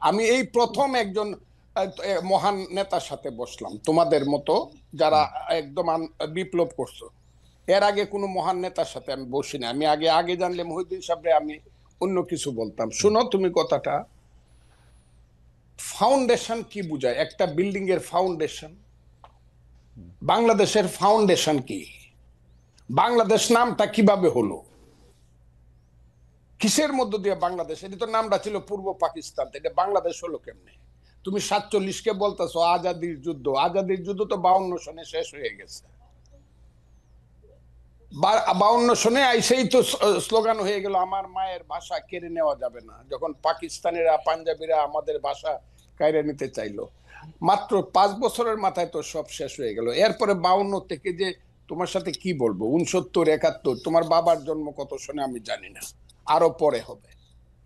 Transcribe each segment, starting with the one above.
আমি এই প্রথম একজন মহান নেতার সাথে বসলাম, তোমাদের মতো যারা একদম বিপ্লব করছো। এর আগে কোনো মহান নেতার সাথে আমি বসি না। আমি আগে আগে জানলে মহিউদ্দিন সাহেব আমি অন্য কিছু বলতাম। শুনো তুমি কথাটা, ফাউন্ডেশন কি বুঝায়? একটা বিল্ডিং এর ফাউন্ডেশন, বাংলাদেশের ফাউন্ডেশন কি? বাংলাদেশ নামটা কিভাবে হলো? কিসের মধ্য দিয়ে বাংলাদেশ? এটা তো নামটা ছিল পূর্ব পাকিস্তান, এটা বাংলাদেশ হলো কেমনে? তুমি 47 কে বলতেছো আজাদির যুদ্ধ। আজাদির যুদ্ধ তো 52 সনে শেষ হয়ে গেছে। 52 সনে আইসেই তো স্লোগান হয়ে গেল আমার মায়ের ভাষা কেড়ে নেওয়া যাবে না, যখন পাকিস্তানিরা পাঞ্জাবিরা আমাদের ভাষা কেড়ে নিতে চাইলো। মাত্র 5 বছরের মাথায় তো সব শেষ হয়ে গেল। এরপরে 52 থেকে যে তোমার সাথে কি বলবো, 69, 71, তোমার বাবার জন্ম কত সনে আমি জানি না, আরো পরে হবে,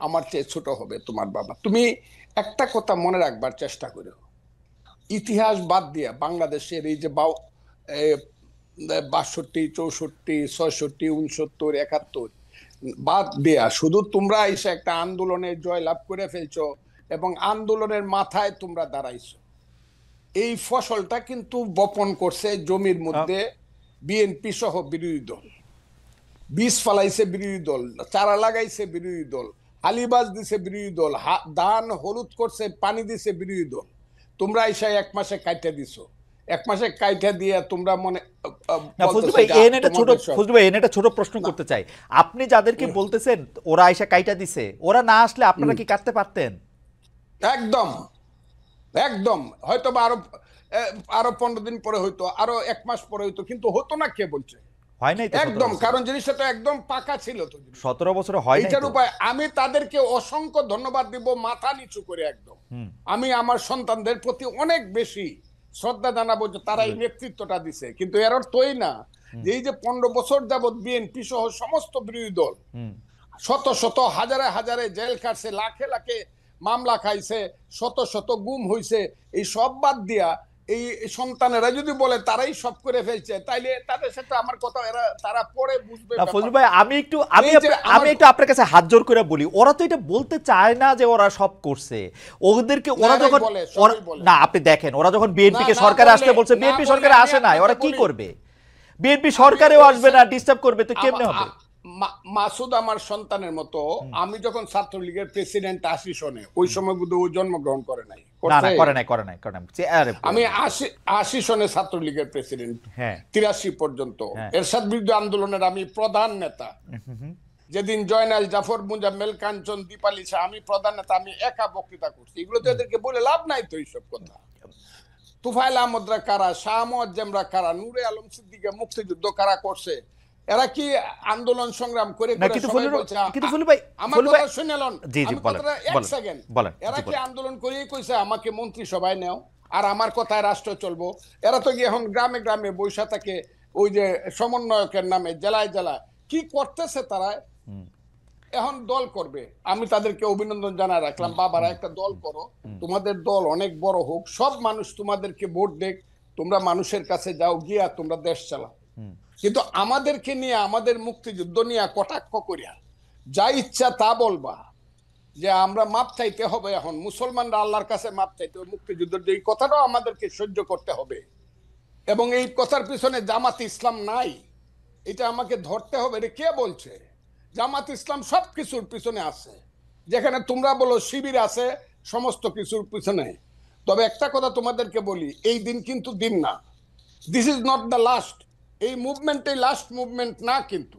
আমার চেয়ে ছোট হবে তোমার বাবা। তুমি একটা কথা মনে রাখবার চেষ্টা করো, ইতিহাস বাদ দিয়া বাংলাদেশের এই যে 62, 64, 66, 69, 71 বাদ দেয়া শুধু তোমরা এসে একটা আন্দোলনে জয়লাভ করে ফেলছো এবং আন্দোলনের মাথায় তোমরা দাঁড়াইছো। এই ফসলটা কিন্তু বপন করছে জমির মধ্যে বিএনপি সহ বিরোধী দল। বীজ ফালাইছে বিরোধী দল, চারা লাগাইছে বিরোধী দল, হালিবাজ দিছে বিরোধী দল, ধান হলুদ করছে পানি দিছে বিরোধী দল। তোমরা এসে 1 মাসে কাইটা দিছো। 1 মাসে কাইটা দিয়ে তোমরা মনে ফজলু ভাই একটা ছোট প্রশ্ন করতে চাই। আপনি যাদেরকে বলতেছেন ওরা এসে কাইটা দিছে, ওরা না আসলে আপনারা কি কাটতে পারতেন? একদম একদম, হয়তো বা আরো 15 দিন পরে হইতো, আরো 1 মাস পরে হইতো, কিন্তু হতো না। কে বলছে হয় নাই? তো একদম, কারণ জিনিসটা তো একদম পাকা ছিল তো। 17 বছরে হয় নাই। এইটার উপায় আমি তাদেরকে অসংখ্য ধন্যবাদ দিব মাথা নিচু করে। একদম আমি আমার সন্তানদের প্রতি অনেক বেশি শ্রদ্ধা জানাবো যে তারা এই নেতৃত্বটা দিছে। কিন্তু এর অর্থই না যে এই যে 15 বছর যাবৎ বিএনপি সহ সমস্ত বিরোধী দল শত শত হাজারে হাজারে জেল কাটছে, লাখে লাখে মামলা খাইছে, শত শত গুম হইছে, এই সব বাদ দিয়া এই সন্তানেরা যদি বলে তারাই সব করে ফেলছে, তাইলে তাদের সাথে আমার কথা তারা পরে বুঝবে। ফজলু ভাই আমি একটু আপনার কাছে হাত জোর করে বলি, ওরা তো এটা বলতে চায় না যে ওরা সব করছে। ওদেরকে ওরা যখন না, আপনি দেখেন ওরা যখন বিএনপি কে সরকারে আসতে বলছে, বিএনপি সরকারে আসে না, ওরা কি করবে? বিএনপি সরকারেও আসবে না, ডিস্টার্ব করবে, তো কেমনে হবে? মাসুদ আমার সন্তানের মতো। আমি যখন ছাত্রলীগের প্রেসিডেন্ট 80 সনে, ওই সময় ও জন্মগ্রহণ করে নাই। আমি 80 সনে ছাত্রলীগের প্রেসিডেন্ট, 83 পর্যন্ত এরশাদ বিরুদ্ধে আন্দোলনের আমি প্রধান নেতা। যেদিন জয়নাল, জাফর, মুজাম্মেল, কাঞ্চন, দীপালি শাহ, আমি প্রধান নেতা, আমি একা বক্তৃতা করছি। এগুলো তো এদেরকে বলে লাভ নাই তো এইসব কথা। তুফাইল আহমদরা কারা, শাহ মুয়াজ্জেমরা কারা, নূরে আলম সিদ্দিকে মুক্তিযুদ্ধ কারা করছে? এরা কি আন্দোলন সংগ্রাম করে এরা কি আন্দোলন করেই কইছে আমাকে মন্ত্রিসভায় নেও আর আমার কথায় রাষ্ট্র চলবো? এরা তো গিয়ে এখন গ্রামে গ্রামে বৈশা থাকে, ওই যে সমন্বয়কের নামে জেলায় জেলায় কি করতেছে তারা। এখন দল করবে, আমি তাদেরকে অভিনন্দন জানাই রাখলাম। বাবারা একটা দল করো, তোমাদের দল অনেক বড় হোক, সব মানুষ তোমাদেরকে ভোট দেখ, তোমরা মানুষের কাছে যাও, গিয়া তোমরা দেশ চালাও। কিন্তু আমাদেরকে নিয়ে, আমাদের মুক্তিযুদ্ধ নিয়ে কটাক্ষ করিয়া যা ইচ্ছা তা বলবা যে আমরা মাপ চাইতে হবে। এখন মুসলমানরা আল্লাহর কাছে মাপ চাইতে হবে, মুক্তিযুদ্ধের এই কথাটাও আমাদেরকে সহ্য করতে হবে। এবং এই কথার পিছনে জামাত ইসলাম নাই, এটা আমাকে ধরতে হবে। এটা কে বলছে? জামাত ইসলাম সব কিছুর পিছনে আছে। যেখানে তোমরা বলো শিবির আছে সমস্ত কিছুর পিছনে। তবে একটা কথা তোমাদেরকে বলি, এই দিন কিন্তু দিন না, this is not the last. এই মুভমেন্টে লাস্ট মুভমেন্ট না, কিন্তু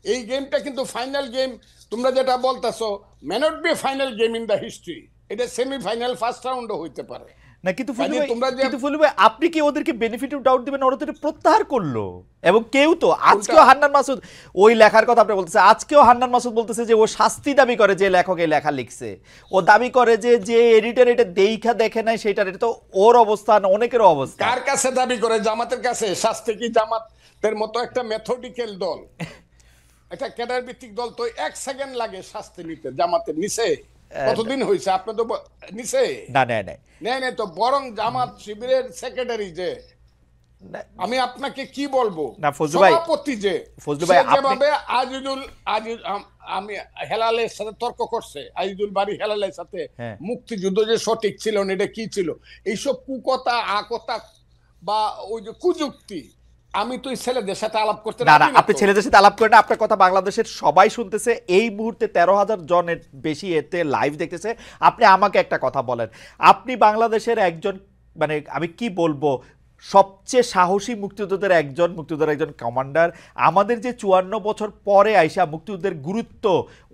এই গেমটা কিন্তু ফাইনাল গেম। তোমরা যেটা বলতেছো may not be final game in the history, এটা সেমিফাইনাল, ফার্স্ট রাউন্ডও হইতে পারে না। কিন্তু ফজলু ভাই আপনি কি ওদেরকে বেনিফিট অফ ডাউট দিবেন? ওরা তো প্রত্যাহার করলো, এবং কেউ তো আজকেও হান্নান মাসুদ ওই লেখার কথা আপনি বলতেছে, আজকেও হান্নান মাসুদ বলতেছে যে ও শাস্তি দাবি করে, যে লেখক এই লেখা লিখছে ও দাবি করে যে এডিটর এটা দেইখা দেখে নাই সেটার। এটা তো ওর অবস্থান, অনেকের অবস্থা। কার কাছে দাবি করে? জামাতের কাছে। শাস্তি কি জামাতের মতো একটা মেথডিক্যাল দল, একটা ক্যাডার ভিত্তিক দল তো 1 সেকেন্ড লাগে শাস্তি নিতে। জামাতের নিচে কতদিন হয়েছে? আপনি তো নিচে না নেই তো। বরং জামাত শিবিরের সেক্রেটারি যে আমি আপনাকে কি বলবো, না ফজলু ভাই, সভাপতি যে ফজলু ভাই যেভাবে আমি হেলালের সাথে তর্ক করছে, আজিজুল বাড়ি হেলালের সাথে মুক্তিযুদ্ধ যে সঠিক ছিল না, এটা কি ছিল, এইসব কুকথা আকথা বা ওই যে কুযুক্তি, আমি তো ছেলেদের সাথে আলাপ করতে না, আপনি ছেলেদের সাথে আলাপ করেন না। আপনার কথা বাংলাদেশের সবাই শুনতেছে, এই মুহূর্তে 13,000 জনের বেশি এতে লাইভ দেখতেছে। আপনি আমাকে একটা কথা বলেন, আপনি বাংলাদেশের একজন, মানে আমি কি বলবো, সবচেয়ে সাহসী মুক্তিযোদ্ধাদের একজন কমান্ডার। আমাদের যে 54 বছর পরে আইসা মুক্তিযুদ্ধের গুরুত্ব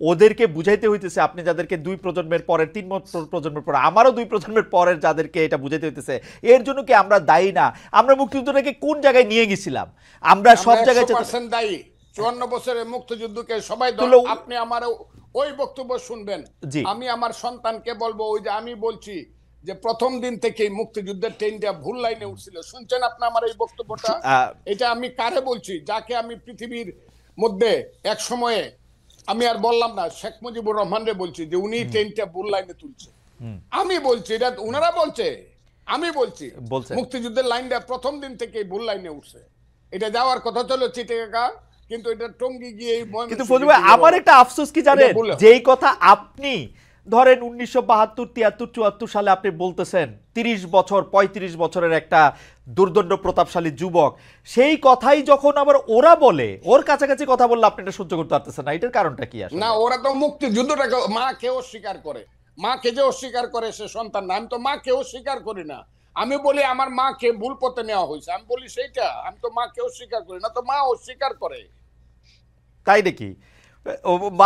ওদেরকে বুঝাইতে হইতেছে, আপনি যাদেরকে 2 প্রজন্মের পরের 3 প্রজন্মের পরে, আমারও 2 প্রজন্মের পরের যাদেরকে এটা বুঝাইতে হইতেছে, এর জন্য কি আমরা দায়ী না? আমরা মুক্তিযুদ্ধটাকে কোন জায়গায় নিয়ে গেছিলাম? আমরা সব জায়গায় দায়ী। 54 বছরের মুক্তিযুদ্ধকে সবাই, আপনি আমার ওই বক্তব্য শুনবেন, আমি আমার সন্তানকে বলবো, ওই যে আমি বলছি যে প্রথম দিন থেকেই মুক্তিযুদ্ধের ট্রেনটা ভুল লাইনে উঠছিল, শুনছেন আপনি আমার এই বক্তব্যটা? এটা আমি কারে বলছি? যাকে আমি পৃথিবীর মধ্যে এক সময়ে, আমি আর বললাম না, শেখ মুজিবুর রহমানরে বলছি যে উনি ট্রেনটা ভুল লাইনে তুলছে। আমি বলছি, এটা ওনারা বলছে, আমি বলছি মুক্তিযুদ্ধের লাইনটা প্রথম দিন থেকেই ভুল লাইনে উঠছে। এটা যাওয়ার কথা ছিল চিটাগাং, কিন্তু এটা টঙ্গী গিয়ে। কিন্তু ফজলু ভাই, আমার একটা আফসোস কি জানেন, যেই কথা আপনি ধরেন 1972, 73, 74 সালে আপনি বলতেছেন, 30 বছর 35 বছরের একটা দুর্দণ্ড প্রতাপশালী যুবক, সেই কথাই যখন আবার ওরা বলে, ওর কাছাকাছি কথা বললে আপনি এটা সহ্য করতে পারতেছেন না, এটার কারণটা কি? আসলে না, ওরা তো মুক্তিযুদ্ধটাকে মাকে অস্বীকার করে, মাকে যে অস্বীকার করে সে সন্তান না। আমি তো মাকে অস্বীকার করি না, আমি বলি আমার মাকে ভুল পথে নেওয়া হয়েছে, আমি বলি সেইটা। আমি তো মাকে অস্বীকার করি না, তো মা অস্বীকার করে, তাই নাকি?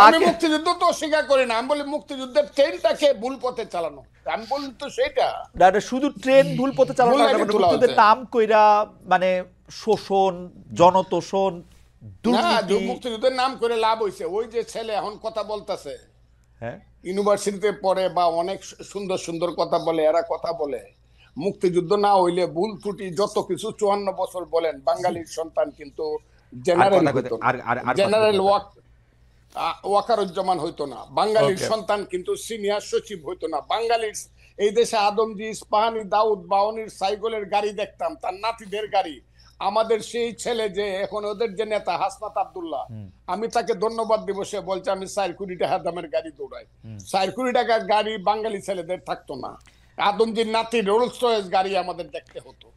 আমি মুক্তিযুদ্ধ তো অস্বীকার করি না, আমি বলি মুক্তিযুদ্ধের ট্রেনটাকে ভুল পথে চালানো, আমি বলি তো সেইটা। শুধু ট্রেন ভুল পথে চালানো না, মুক্তিযুদ্ধের নাম কইরা মানে শোষণ, জনতোষণ, দুর্নীতি। মুক্তিযুদ্ধের নাম করে লাভ হইছে, ওই যে ছেলে এখন কথা বলতেছে, হ্যাঁ, ইউনিভার্সিটিতে পড়ে বা অনেক সুন্দর সুন্দর কথা বলে, এরা কথা বলে মুক্তিযুদ্ধ না হইলে ভুল ত্রুটি যত কিছু 54 বছর বলেন, বাঙালির সন্তান কিন্তু জেনারেল ওয়াকারুজ্জামান হইতো না, বাঙালির সন্তান কিন্তু সিনিয়র সচিব হইতো না, বাঙালির এই দেশে আদমজি, ইস্পাহানি, দাউদ, বাওয়ানির সাইকেলের গাড়ি দেখতাম, তার নাতিদের গাড়ি। আমাদের সেই ছেলে যে এখন ওদের যে নেতা হাসনাত আব্দুল্লাহ, আমি তাকে ধন্যবাদ দিব, সে বলছে আমি 4 কোটি টাকা দামের গাড়ি দৌড়াই। 4 কোটি টাকার গাড়ি বাঙালি ছেলেদের থাকতো না, আদমজির নাতি রোলস রয়েস গাড়ি আমাদের দেখতে হতো।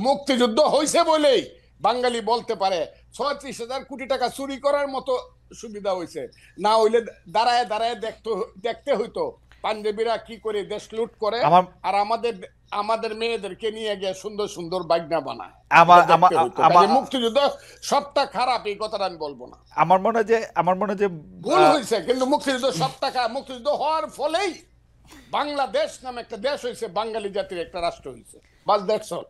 মুক্তিযুদ্ধ হয়েছে বলেই বাঙালি বলতে পারে 36,000 কোটি টাকা চুরি করার মতো সুবিধা হয়েছে, না হইলে দাঁড়ায় দাঁড়ায় দেখতে হইতো পাঞ্জাবিরা কি করে দেশ লুট করে, আর আমাদের মেয়েদেরকে নিয়ে গিয়ে সুন্দর সুন্দর বাগনা বানায়। মুক্তিযুদ্ধ সবটা খারাপ এই কথাটা আমি বলবো না, আমার মনে হয় যে ভুল হয়েছে, কিন্তু মুক্তিযুদ্ধ সবটা খারাপ। মুক্তিযুদ্ধ হওয়ার ফলেই বাংলাদেশ নামে একটা দেশ হয়েছে, বাঙালি জাতির একটা রাষ্ট্র হয়েছে, বাস দ্যাটস অল।